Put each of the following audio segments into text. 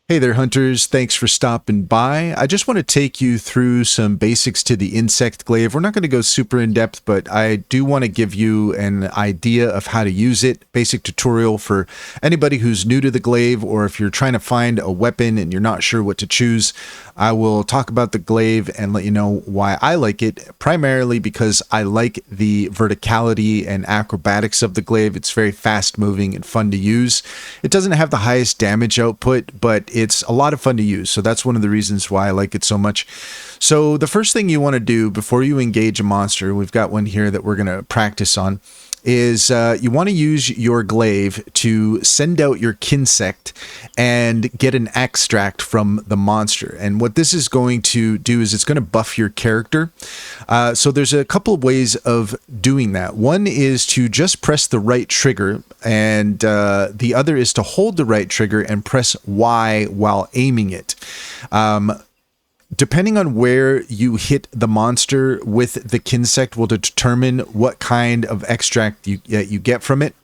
Hey there, hunters. Thanks for stopping by. I just want to take you through some basics to the Insect Glaive. We're not going to go super in depth, but I do want to give you an idea of how to use it. Basic tutorial for anybody who's new to the glaive, or if you're trying to find a weapon and you're not sure what to choose. I will talk about the glaive and let you know why I like it, primarily because I like the verticality and acrobatics of the glaive. It's very fast moving and fun to use. It doesn't have the highest damage output, but it's a lot of fun to use. So that's one of the reasons why I like it so much. So the first thing you want to do before you engage a monster, we've got one here that we're going to practice on, is you want to use your glaive to send out your Insect and get an extract from the monster. And what this is going to do is it's going to buff your character. So there's a couple of ways of doing that. One is to just press the right trigger, and the other is to hold the right trigger and press Y while aiming it. Depending on where you hit the monster with the Insect will determine what kind of extract you get from it.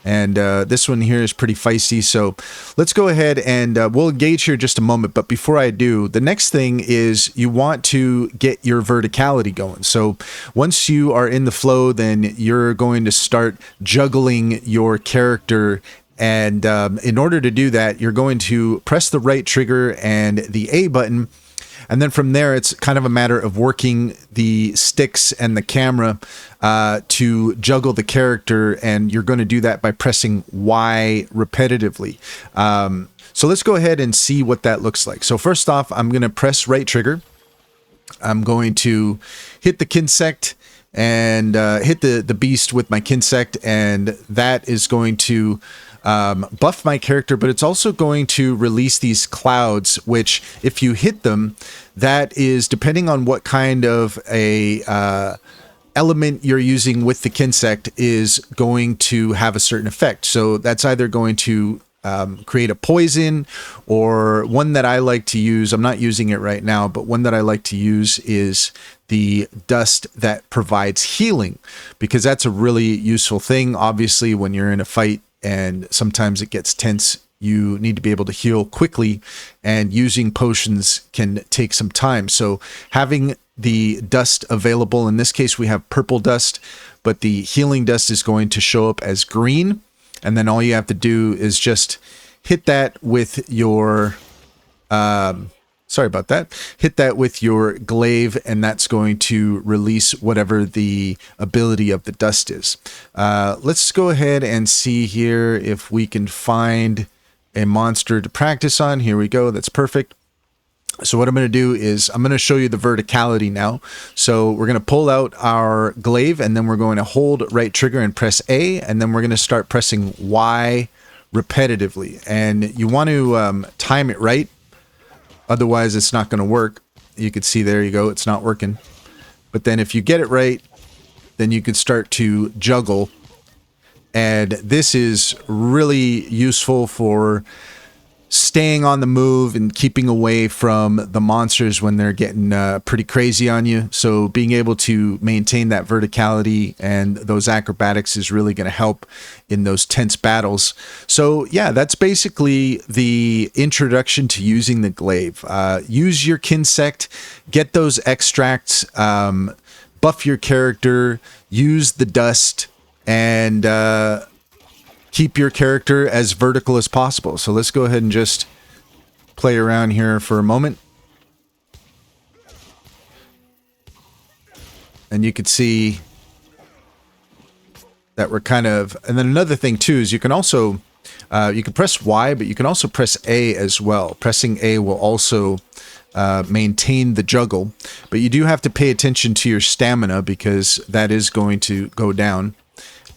And this one here is pretty feisty, so let's go ahead and we'll engage here in just a moment. But before I do, the next thing is you want to get your verticality going. So once you are in the flow, then you're going to start juggling your character. And in order to do that, you're going to press the right trigger and the A button. And then from there, it's kind of a matter of working the sticks and the camera to juggle the character. And you're going to do that by pressing Y repetitively. So let's go ahead and see what that looks like. So first off, I'm going to press right trigger. I'm going to hit the Insect and hit the beast with my Insect. And that is going to buff my character, but it's also going to release these clouds, which if you hit them, that is depending on what kind of a element you're using with the Insect is going to have a certain effect. So that's either going to create a poison, or one that I like to use, I'm not using it right now, but one that I like to use is the dust that provides healing, because that's a really useful thing. Obviously, when you're in a fight and sometimes it gets tense, you need to be able to heal quickly, and using potions can take some time. So having the dust available, in this case we have purple dust, but the healing dust is going to show up as green. And then all you have to do is just hit that with your hit that with your glaive, and that's going to release whatever the ability of the dust is. Let's go ahead and see here if we can find a monster to practice on. Here we go. That's perfect. So what I'm going to do is I'm going to show you the verticality now. So we're going to pull out our glaive, and then we're going to hold right trigger and press A, and then we're going to start pressing Y repetitively. And you want to time it right. Otherwise, it's not going to work. You can see, there you go, it's not working. But then if you get it right, then you can start to juggle. And this is really useful for staying on the move and keeping away from the monsters when they're getting pretty crazy on you. So being able to maintain that verticality and those acrobatics is really going to help in those tense battles. So yeah, that's basically the introduction to using the glaive. Use your Insect, get those extracts, buff your character, use the dust, and keep your character as vertical as possible. So let's go ahead and just play around here for a moment. And you can see that we're kind of... And then another thing too is you can also... you can press Y, but you can also press A as well. Pressing A will also maintain the juggle. But you do have to pay attention to your stamina, because that is going to go down.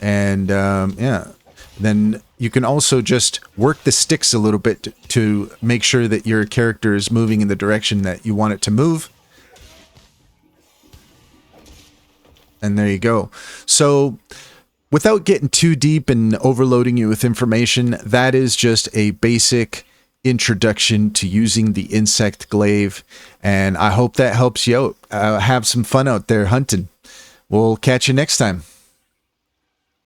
And yeah... Then you can also just work the sticks a little bit to make sure that your character is moving in the direction that you want it to move. And there you go. So without getting too deep and overloading you with information, that is just a basic introduction to using the Insect Glaive. And I hope that helps you out. Have some fun out there hunting. We'll catch you next time.